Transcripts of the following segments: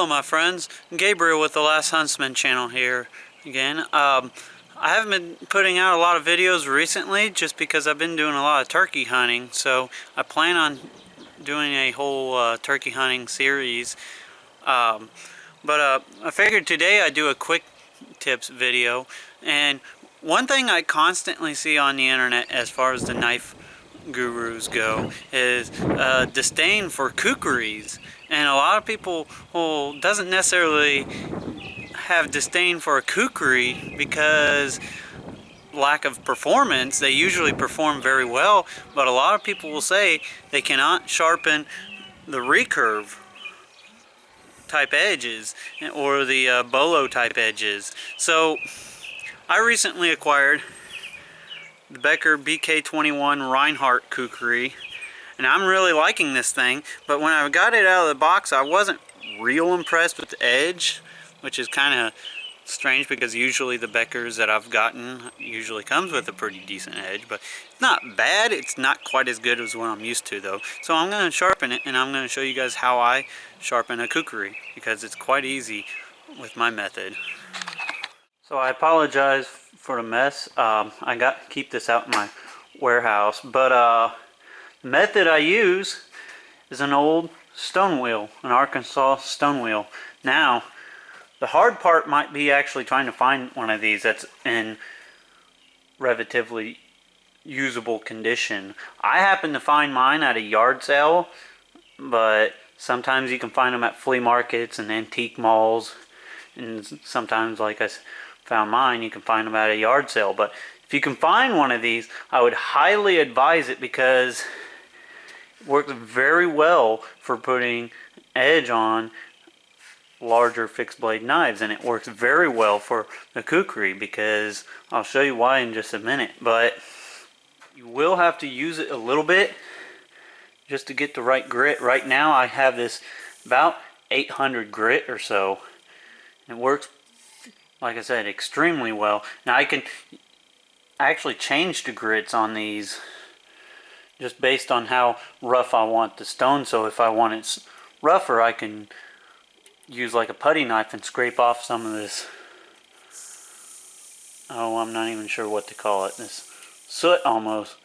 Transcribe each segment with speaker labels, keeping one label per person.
Speaker 1: Hello my friends, Gabriel with the Last Huntsman channel here again. I haven't been putting out a lot of videos recently just because I've been doing a lot of turkey hunting, so I plan on doing a whole turkey hunting series. But I figured today I'd do a quick tips video, and one thing I constantly see on the internet as far as the knife gurus go is disdain for kukris, and a lot of people doesn't necessarily have disdain for a kukri because lack of performance. They usually perform very well, but a lot of people will say they cannot sharpen the recurve type edges or the bolo type edges. So I recently acquired the Becker BK21 Reinhardt Kukri, and I'm really liking this thing, but when I got it out of the box I wasn't real impressed with the edge, which is kind of strange because usually the Beckers that I've gotten usually comes with a pretty decent edge, but it's not bad. It's not quite as good as what I'm used to though. So I'm going to sharpen it, and I'm going to show you guys how I sharpen a kukri because it's quite easy with my method. So I apologize for the mess. I got to keep this out in my warehouse, but the method I use is an old stone wheel, an Arkansas stone wheel. Now the hard part might be actually trying to find one of these that's in relatively usable condition. I happen to find mine at a yard sale, but sometimes you can find them at flea markets and antique malls, and sometimes, like I found mine, you can find them at a yard sale. But if you can find one of these, I would highly advise it because it works very well for putting edge on larger fixed blade knives, and it works very well for the kukri because I'll show you why in just a minute. But you will have to use it a little bit just to get the right grit. Right now I have this about 800 grit or so. It works, like I said, extremely well. Now I can actually change the grits on these just based on how rough I want the stone. So if I want it rougher, I can use like a putty knife and scrape off some of this, oh, I'm not even sure what to call it, this soot almost,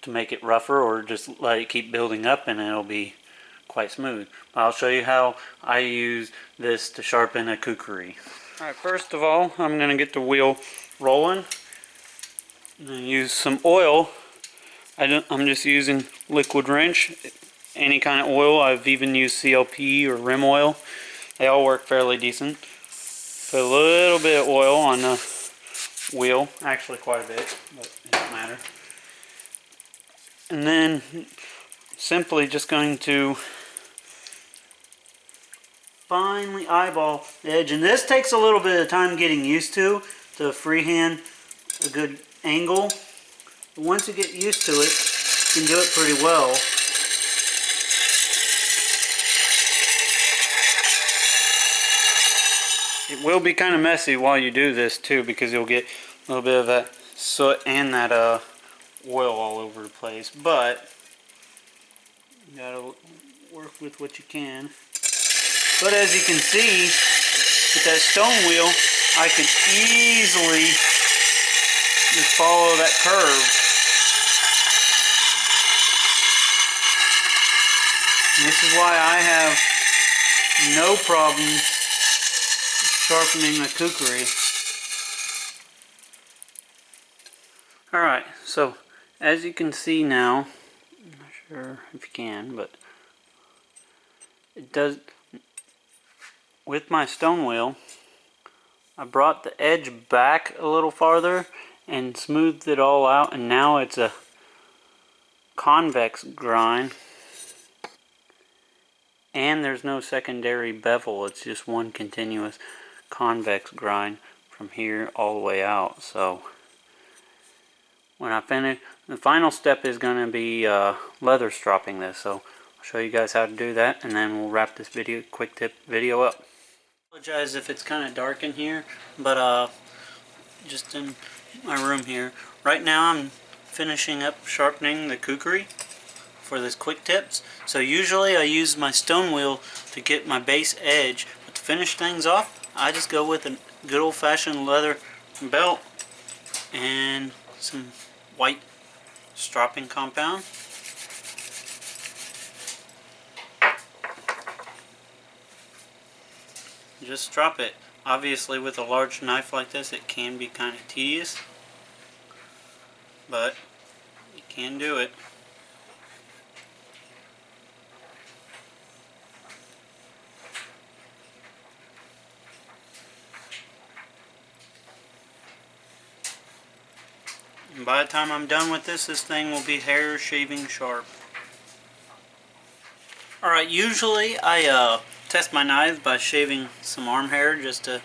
Speaker 1: to make it rougher, or just let it keep building up and it'll be quite smooth. I'll show you how I use this to sharpen a kukri. Alright, first of all, I'm going to get the wheel rolling. I'm going to use some oil. I'm just using liquid wrench, any kind of oil. I've even used CLP or rim oil. They all work fairly decent. Put a little bit of oil on the wheel, actually quite a bit, but it doesn't matter. And then simply just going to finely eyeball the edge, and this takes a little bit of time getting used to freehand a good angle. But once you get used to it, you can do it pretty well. It will be kind of messy while you do this too, because you'll get a little bit of that soot and that oil all over the place, but you gotta work with what you can. But as you can see, with that stone wheel, I can easily just follow that curve. And this is why I have no problem sharpening a kukri. Alright, so as you can see now, I'm not sure if you can, but it does, with my stone wheel, I brought the edge back a little farther and smoothed it all out, and now it's a convex grind, and there's no secondary bevel. It's just one continuous convex grind from here all the way out. So when I finish, the final step is going to be leather stropping this. So I'll show you guys how to do that, and then we'll wrap this video, quick tip video up. I apologize if it's kind of dark in here, but just in my room here right now I'm finishing up sharpening the kukri for this quick tips. So usually I use my stone wheel to get my base edge, but the finish things off, I just go with a good old-fashioned leather belt and some white stropping compound. Just strop it. Obviously with a large knife like this it can be kind of tedious, but you can do it. And by the time I'm done with this thing will be hair shaving sharp. Alright, usually I test my knives by shaving some arm hair just to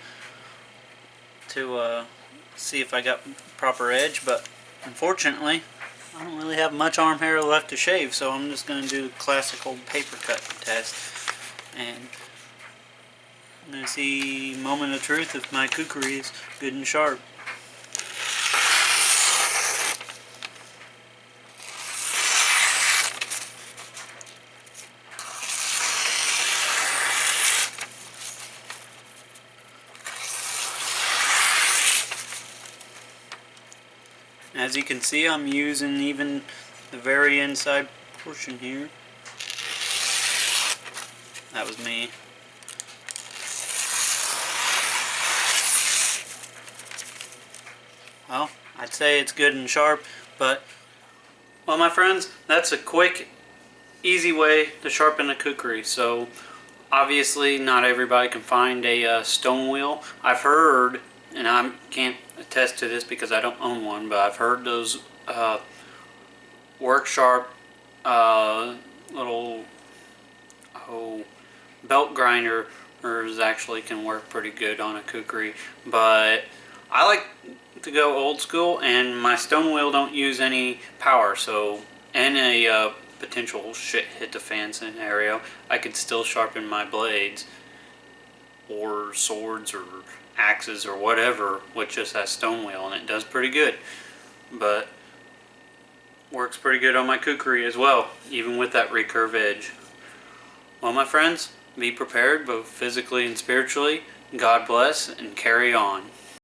Speaker 1: see if I got proper edge, but unfortunately I don't really have much arm hair left to shave, so I'm just going to do the classic old paper cut test, and I'm going to see, moment of truth, if my kukri is good and sharp. As you can see, I'm using even the very inside portion here. That was me. Well, I'd say it's good and sharp, but, well, my friends, that's a quick, easy way to sharpen a kukri. So, obviously, not everybody can find a stone wheel. I've heard, and I can't attest to this because I don't own one, but I've heard those work sharp little belt grinders actually can work pretty good on a kukri, but I like to go old school, and my stone wheel don't use any power, so in a potential shit hit the fan scenario, I could still sharpen my blades or swords or axes or whatever with just that stone wheel, and it does pretty good. But works pretty good on my kukri as well, even with that recurve edge. Well, my friends, be prepared both physically and spiritually. God bless, and carry on.